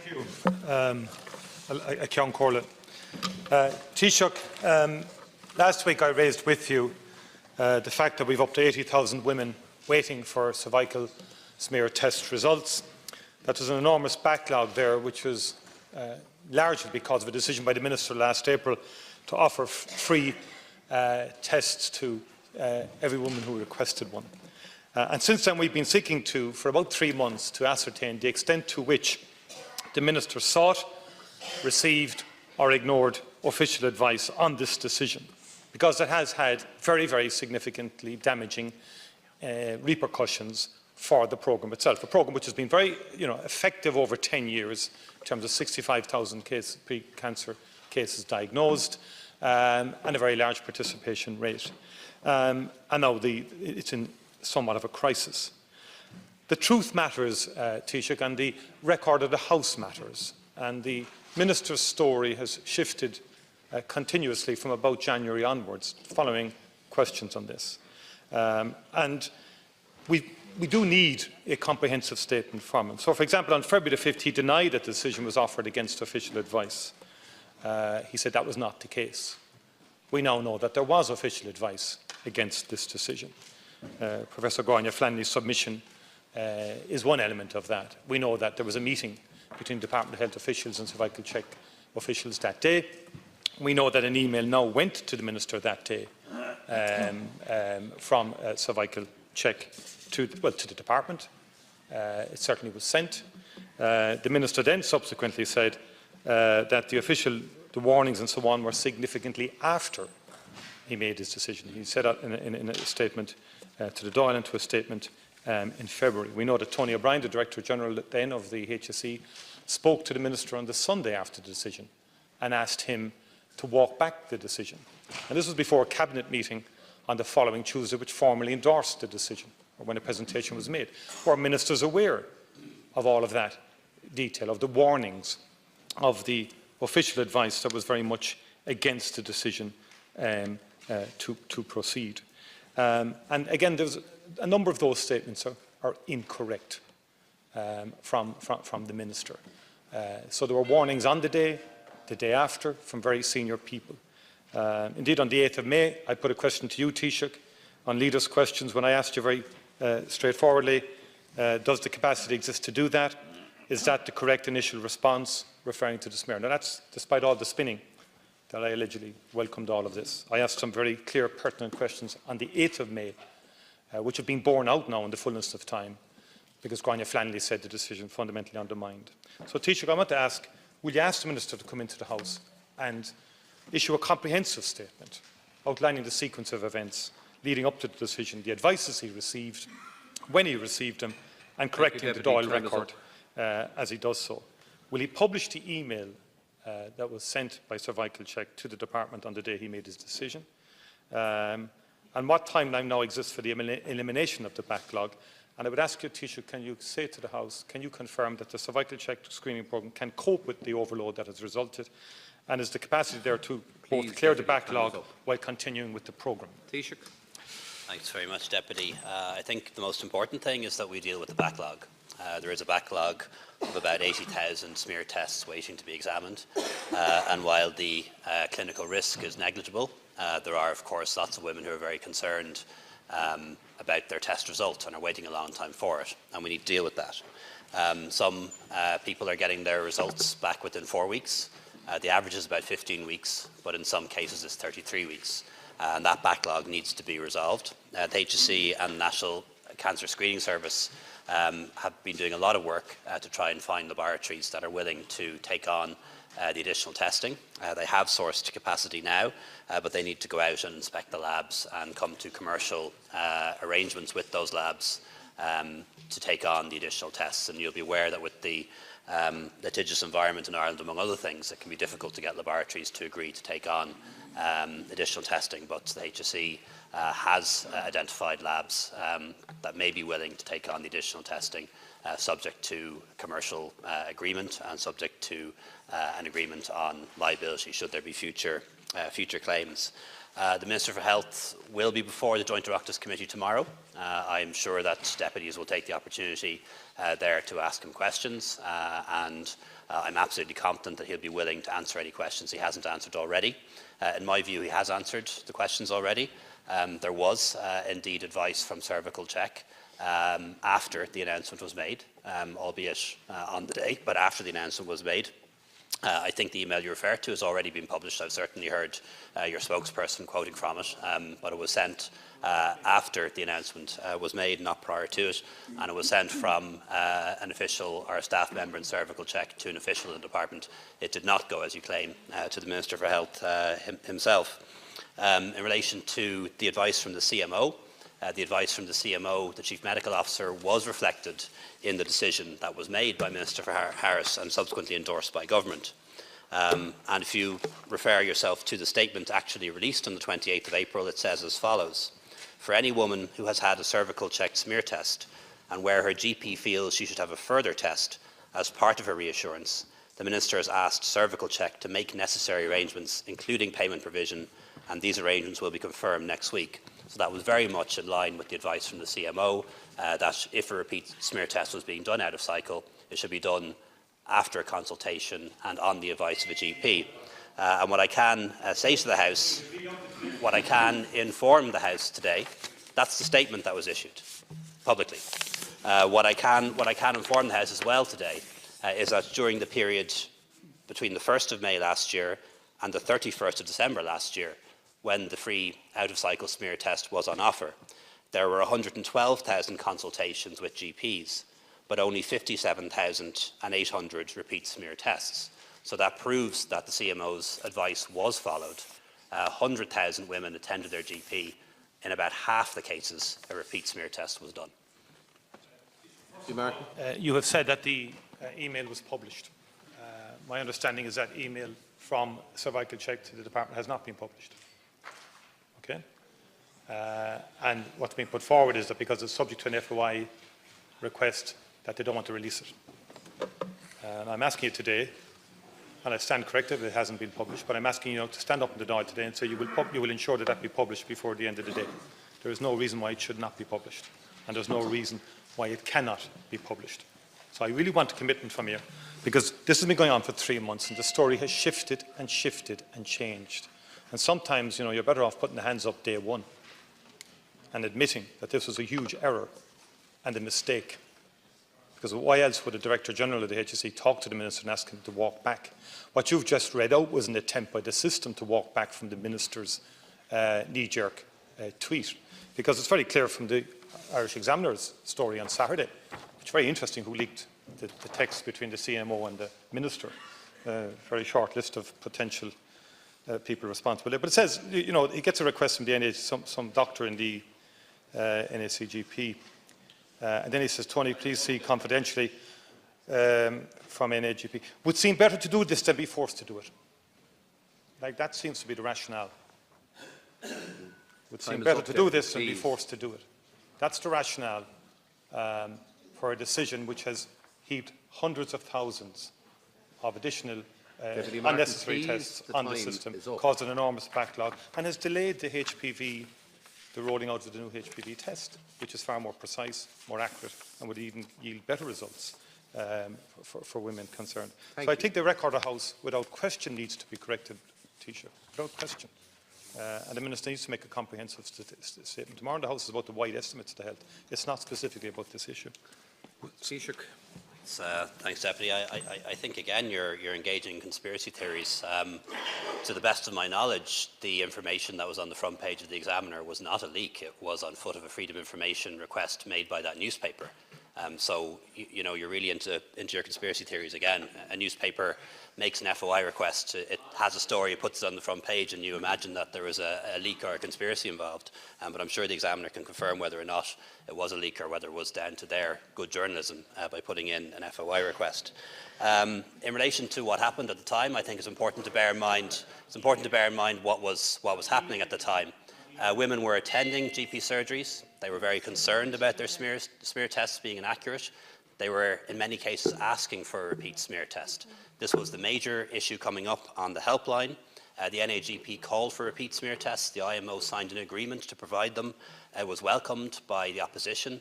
you. Ceann Corlett. Taoiseach, last week I raised with you the fact that we've up to 80,000 women waiting for cervical smear test results. That was an enormous backlog there, which was largely because of a decision by the Minister last April to offer free tests to every woman who requested one. And since then we've been seeking to, for about 3 months, to ascertain the extent to which the Minister sought, received or ignored official advice on this decision, because it has had very, very significantly damaging repercussions for the programme itself. A programme which has been very effective over 10 years in terms of 65,000 pre-cancer cases diagnosed and a very large participation rate. And now it's in somewhat of a crisis. The truth matters, Taoiseach, and the record of the House matters. And the Minister's story has shifted continuously from about January onwards, following questions on this. And we do need a comprehensive statement from him. So, for example, on February the 5th, he denied that the decision was offered against official advice. He said that was not the case. We now know that there was official advice against this decision. Professor Gráinne Flanagan's submission is one element of that. We know that there was a meeting between Department of Health officials and cervical check officials that day. We know that an email now went to the Minister that day from cervical check to the Department. It certainly was sent. The Minister then subsequently said that the warnings and so on were significantly after he made his decision. He said that in a statement to the Dáil and to a statement in February. We know that Tony O'Brien, the Director General then of the HSE, spoke to the Minister on the Sunday after the decision and asked him to walk back the decision. And this was before a Cabinet meeting on the following Tuesday, which formally endorsed the decision, or when a presentation was made. Were ministers aware of all of that detail, of the warnings, of the official advice that was very much against the decision to proceed? And again, there's a number of those statements are incorrect from the Minister. So there were warnings on the day after, from very senior people. Indeed, on the 8th of May, I put a question to you, Taoiseach, on leaders' questions, when I asked you very straightforwardly, does the capacity exist to do that? Is that the correct initial response, referring to the smear? Now, that's despite all the spinning that I allegedly welcomed all of this. I asked some very clear, pertinent questions on the 8th of May, which have been borne out now in the fullness of time, because Gráinne Flanagan said the decision fundamentally undermined. So, Taoiseach, I want to ask, will you ask the Minister to come into the House and issue a comprehensive statement outlining the sequence of events leading up to the decision, the advices he received, when he received them, and correcting the Dáil record as he does so? Will he publish the email that was sent by cervical check to the Department on the day he made his decision? And what timeline now exists for the elimination of the backlog? And I would ask you, Taoiseach, can you say to the House, can you confirm that the cervical check screening programme can cope with the overload that has resulted, and is the capacity there to both clear the backlog while continuing with the programme? Taoiseach. Thanks very much, Deputy. I think the most important thing is that we deal with the backlog. There is a backlog of about 80,000 smear tests waiting to be examined, and while the clinical risk is negligible, there are, of course, lots of women who are very concerned about their test result and are waiting a long time for it, and we need to deal with that. Some people are getting their results back within 4 weeks. The average is about 15 weeks, but in some cases it's 33 weeks. And that backlog needs to be resolved. The HSE and the National Cancer Screening Service have been doing a lot of work to try and find laboratories that are willing to take on the additional testing. They have sourced capacity now, but they need to go out and inspect the labs and come to commercial arrangements with those labs to take on the additional tests. And you'll be aware that with the litigious environment in Ireland, among other things, it can be difficult to get laboratories to agree to take on additional testing, but the HSE has identified labs that may be willing to take on the additional testing subject to commercial agreement and subject to an agreement on liability should there be future claims. The Minister for Health will be before the Joint Oireachtas Committee tomorrow. I am sure that deputies will take the opportunity there to ask him questions, and I'm absolutely confident that he'll be willing to answer any questions he hasn't answered already. In my view, he has answered the questions already. There was indeed advice from Cervical Check after the announcement was made, albeit on the day, but after the announcement was made. I think the email you referred to has already been published. I've certainly heard your spokesperson quoting from it, but it was sent after the announcement was made, not prior to it, and it was sent from an official or a staff member in Cervical Check to an official in the department. It did not go, as you claim, to the Minister for Health himself. In relation to the advice from the CMO, the Chief Medical Officer, was reflected in the decision that was made by Minister for Harris and subsequently endorsed by Government. And if you refer yourself to the statement actually released on the 28th of April, it says as follows: for any woman who has had a cervical check smear test and where her GP feels she should have a further test as part of her reassurance, the Minister has asked Cervical Check to make necessary arrangements, including payment provision, and these arrangements will be confirmed next week. So that was very much in line with the advice from the CMO that if a repeat smear test was being done out of cycle, it should be done after a consultation and on the advice of a GP. And what I can say to the House, what I can inform the House today, that's the statement that was issued publicly. What I can inform the House as well today is that during the period between the 1st of May last year and the 31st of December last year, when the free out-of-cycle smear test was on offer, there were 112,000 consultations with GPs, but only 57,800 repeat smear tests. So that proves that the CMO's advice was followed. 100,000 women attended their GP. In about half the cases, a repeat smear test was done. You have said that the email was published. My understanding is that email from Cervical Check to the department has not been published. Okay? And what's being put forward is that because it's subject to an FOI request, that they don't want to release it. And I'm asking you today, and I stand corrected if it hasn't been published, but I'm asking you to stand up in the Dáil today and say you will ensure that be published before the end of the day. There is no reason why it should not be published, and there's no reason why it cannot be published. So I really want a commitment from you, because this has been going on for 3 months, and the story has shifted and shifted and changed. And sometimes, you're better off putting the hands up day one and admitting that this was a huge error and a mistake. Because why else would a Director General of the HSE talk to the Minister and ask him to walk back? What you've just read out was an attempt by the system to walk back from the Minister's knee-jerk tweet. Because it's very clear from the Irish Examiner's story on Saturday, which is very interesting, who leaked the text between the CMO and the Minister. Very short list of potential people responsible. But it says, he gets a request from the NH, some doctor in the NACGP, and then he says, Tony, please see confidentially from NAGP. Would seem better to do this than be forced to do it. Like, that seems to be the rationale. Would seem better to do this than be forced to do it. That's the rationale for a decision which has heaped hundreds of thousands of additional unnecessary tests on the system, caused an enormous backlog, and has delayed the rolling out of the new HPV test, which is far more precise, more accurate, and would even yield better results for women concerned. So I think the record of House, without question, needs to be corrected, Taoiseach, without question. And the Minister needs to make a comprehensive statement. Tomorrow in the House is about the wide estimates of the health. It's not specifically about this issue. Taoiseach. Thanks, Deputy. I think, again, you're engaging in conspiracy theories. To the best of my knowledge, the information that was on the front page of the Examiner was not a leak. It was on foot of a Freedom of Information request made by that newspaper. So, you're really into your conspiracy theories again. A newspaper makes an FOI request. It has a story, it puts it on the front page, and you imagine that there was a leak or a conspiracy involved. But I'm sure the Examiner can confirm whether or not it was a leak or whether it was down to their good journalism by putting in an FOI request. In relation to what happened at the time, I think it's important to bear in mind. What was happening at the time. Women were attending GP surgeries. They were very concerned about their smear tests being inaccurate. they were in many cases asking for a repeat smear test. This was the major issue coming up on the helpline. The NAGP called for repeat smear tests. The IMO signed an agreement to provide them. It was welcomed by the opposition.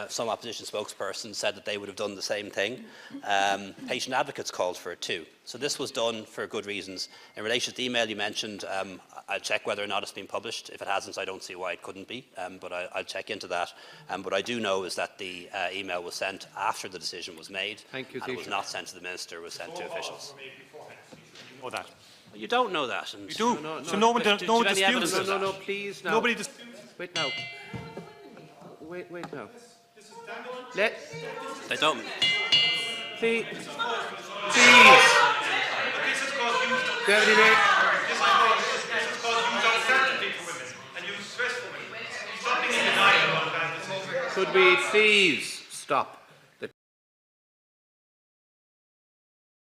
Some opposition spokespersons said that they would have done the same thing. Patient advocates called for it too. So this was done for good reasons. In relation to the email you mentioned, I'll check whether or not it's been published. If it hasn't, I don't see why it couldn't be, but I'll check into that. What I do know is that the email was sent after the decision was made. Thank you, and it was not sent to the Minister, it was sent to officials. You know that. You don't know that. And You do. No, So no one disputes it. No, please, now. Nobody disputes it. Wait now. Wait now. They don't. Please. This has caused huge uncertainty for women and huge stress for women. Something in denial about that. Could we please stop?